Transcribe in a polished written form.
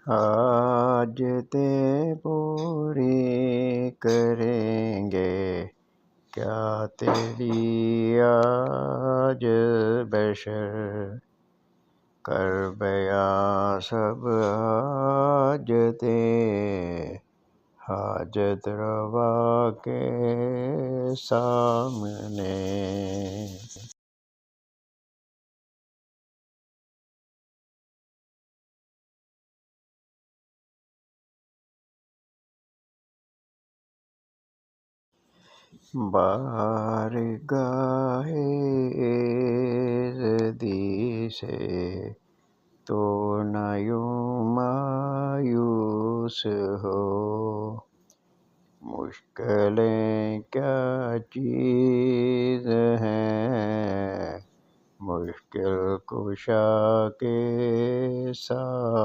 حاجتیں پوری کریں گے کیا تیری آج بشر، کر بیاں سب حاجتیں حاجت روا کے سامنے۔ بارگاہ عزتی سے تو نہ یوں مایوس ہو، مشکلیں کیا چیز ہیں مشکل کشا کے ساتھ